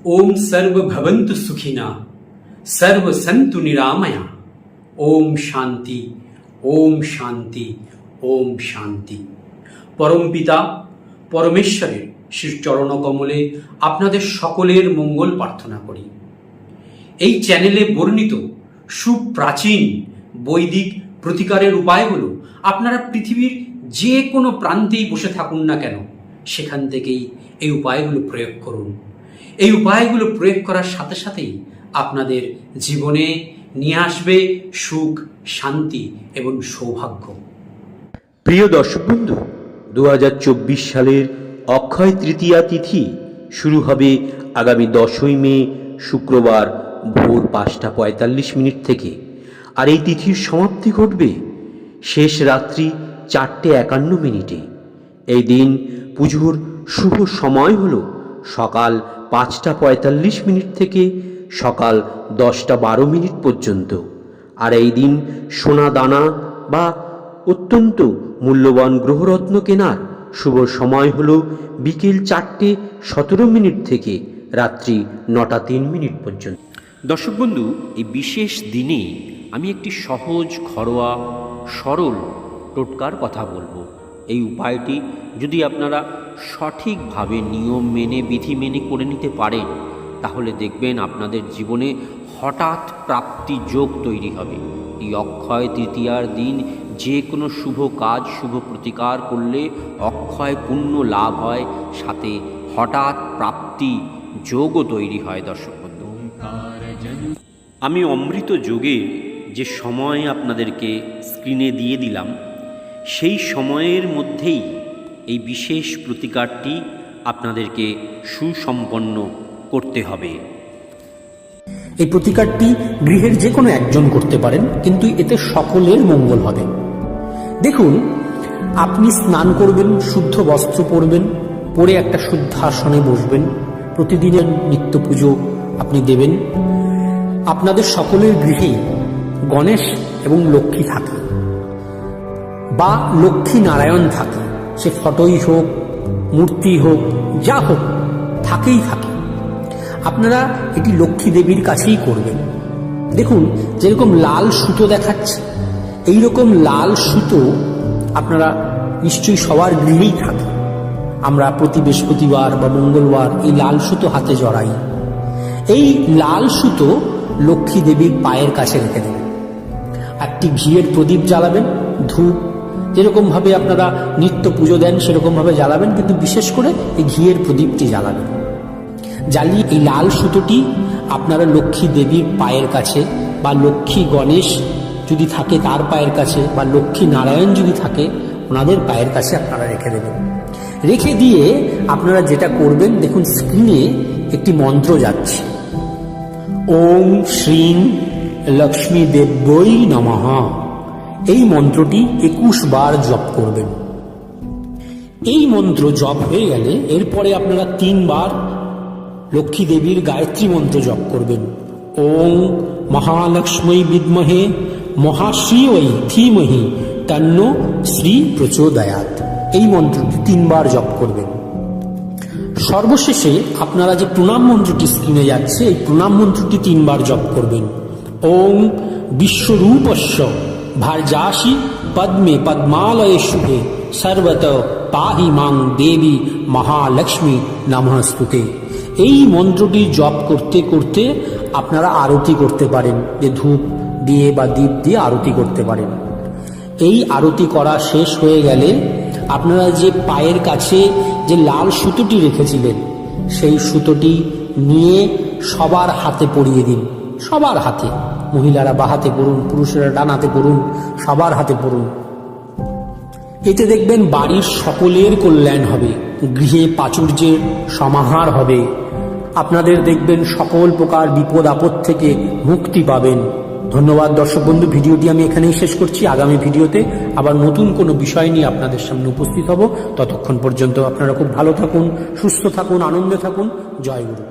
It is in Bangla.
ओम सर्व भवन्तु सुखिना सर्व सन्तु निरामया ओम शांति ओम शांति ओम शांति। परम पिता परमेश्वरेर श्री चरण कमले आपनादेर सकलेर मंगल प्रार्थना करी। এই চ্যানেলে বর্ণিত সুপ্রাচীন বৈদিক প্রতিকারের উপায়গুলো আপনারা পৃথিবীর যে কোনো প্রান্তেই বসে থাকুন না কেন সেখান থেকেই এই উপায়গুলো প্রয়োগ করুন। এই উপায়গুলো প্রয়োগ করার সাথে সাথেই আপনাদের জীবনে নিয়ে আসবে সুখ, শান্তি এবং সৌভাগ্য। প্রিয় দর্শক বন্ধু, 2024 সালের অক্ষয় তৃতীয়া তিথি শুরু হবে আগামী 10ই মে শুক্রবার ভোর 5টা 45 মিনিট থেকে, আর এই তিথির সমাপ্তি ঘটবে শেষ রাত্রি 4টে 51 মিনিটে। এই দিন পুজোর শুভ সময় হল সকাল 5টা 45 মিনিট থেকে সকাল 10টা 12 মিনিট পর্যন্ত। আর এই দিন সোনা দানা বা অত্যন্ত মূল্যবান গ্রহরত্ন কেনার শুভ সময় হল বিকেল 4টে 17 মিনিট থেকে রাত্রি 9টা 3 মিনিট পর্যন্ত। দর্শক বন্ধু, এই বিশেষ দিনে আমি একটি সহজ, ঘরোয়া, সরল টোটকার কথা বলবো। এই উপায়টি যদি আপনারা সঠিকভাবে নিয়ম মেনে, বিধি মেনে করে নিতে পারেন, তাহলে দেখবেন আপনাদের জীবনে হঠাৎ প্রাপ্তি যোগ তৈরি হবে। এই অক্ষয় তৃতীয়ার দিন যে কোনো শুভ কাজ, শুভ প্রতিকার করলে অক্ষয় পুণ্য লাভ হয়, সাথে হঠাৎ প্রাপ্তি যোগও তৈরি হয়। দর্শক বন্ধু, আমি অমৃত যোগের যে সময় আপনাদেরকে স্ক্রিনে দিয়ে দিলাম, সেই সময়ের মধ্যেই এই বিশেষ প্রতিকারটি আপনাদেরকে সুসম্পন্ন করতে হবে। এই প্রতিকারটি গৃহের যে কোনো একজন করতে পারেন, কিন্তু এতে সকলের মঙ্গল হবে। দেখুন, আপনি স্নান করবেন, শুদ্ধ বস্ত্র পরবেন, পরে একটা শুদ্ধ আসনে বসবেন, প্রতিদিনের নিত্য পুজো আপনি দেবেন। আপনাদের সকলের গৃহেই গণেশ এবং লক্ষ্মী থাকে বা লক্ষ্মী নারায়ণ থাকে, সে ফটোই হোক, মূর্তি হোক, যা হোক, থাকেই থাকে। আপনারা এটি লক্ষ্মী দেবীর কাছেই করবেন। দেখুন, যেরকম লাল সুতো দেখাচ্ছে, এইরকম লাল সুতো আপনারা নিশ্চয়ই সবার গৃহেই থাকে। আমরা প্রতি বৃহস্পতিবার বা মঙ্গলবার এই লাল সুতো হাতে জড়াই। এই লাল সুতো লক্ষ্মী দেবীর পায়ের কাছে রেখে দেবেন। একটি ঘিয়ের প্রদীপ জ্বালাবেন, ধূপ, যেরকমভাবে আপনারা নিত্য পুজো দেন সেরকমভাবে জ্বালাবেন, কিন্তু বিশেষ করে এই ঘিয়ের প্রদীপটি জ্বালাবেন। জ্বালিয়ে এই লাল সুতোটি আপনারা লক্ষ্মী দেবীর পায়ের কাছে বা লক্ষ্মী গণেশ যদি থাকে তার পায়ের কাছে বা লক্ষ্মী নারায়ণ যদি থাকে ওনাদের পায়ের কাছে আপনারা রেখে দেবেন। রেখে দিয়ে আপনারা যেটা করবেন, দেখুন স্ক্রিনে একটি মন্ত্র যাচ্ছে, ওম শ্রীং লক্ষ্মী দেব্যই নমঃ। এই মন্ত্রটি 21 বার জপ করবেন। এই মন্ত্র জপ হয়ে গেলে এরপরে আপনারা 3 বার লক্ষ্মী দেবীর গায়ত্রী মন্ত্র জপ করবেন। ওম মহালক্ষ্মী বিদ্মহে মহাশ্রীয়ৈ ধীমহি তন্নো শ্রী প্রচোদয়াৎ। এই মন্ত্রটি 3 বার জপ করবেন। সর্বশেষে আপনারা যে প্রণাম মন্ত্রটি স্ক্রিনে যাচ্ছে, এই প্রণাম মন্ত্রটি 3 বার জপ করবেন। ওম বিশ্বরূপস্য ভার্যাসি পদ্মে পদ্মালয়ে শুভে সর্বত পাহি মাং দেবী মহালক্ষ্মী নমস্তুতে। এই মন্ত্রটি জপ করতে করতে আপনারা আরতি করতে পারেন, যে ধূপ দিয়ে বা দীপ দিয়ে আরতি করতে পারেন। এই আরতি করা শেষ হয়ে গেলে আপনারা যে পায়ের কাছে যে লাল সুতোটি রেখেছিলেন, সেই সুতোটি নিয়ে সবার হাতে পরিয়ে দিন। সবার হাতে, মহিলারা বাঁ হাতে পড়ুন, পুরুষেরা ডান হাতে পড়ুন, সবার হাতে পড়ুন। এতে দেখবেন বাড়ির সকলের কল্যাণ হবে, গৃহে প্রাচুর্যের সমাহার হবে, আপনাদের দেখবেন সকল প্রকার বিপদ আপদ থেকে মুক্তি পাবেন। ধন্যবাদ দর্শক বন্ধু, ভিডিওটি আমি এখানেই শেষ করছি। আগামী ভিডিওতে আবার নতুন কোনো বিষয় নিয়ে আপনাদের সামনে উপস্থিত হব। ততক্ষণ পর্যন্ত আপনারা খুব ভালো থাকুন, সুস্থ থাকুন, আনন্দে থাকুন। জয় গুরু।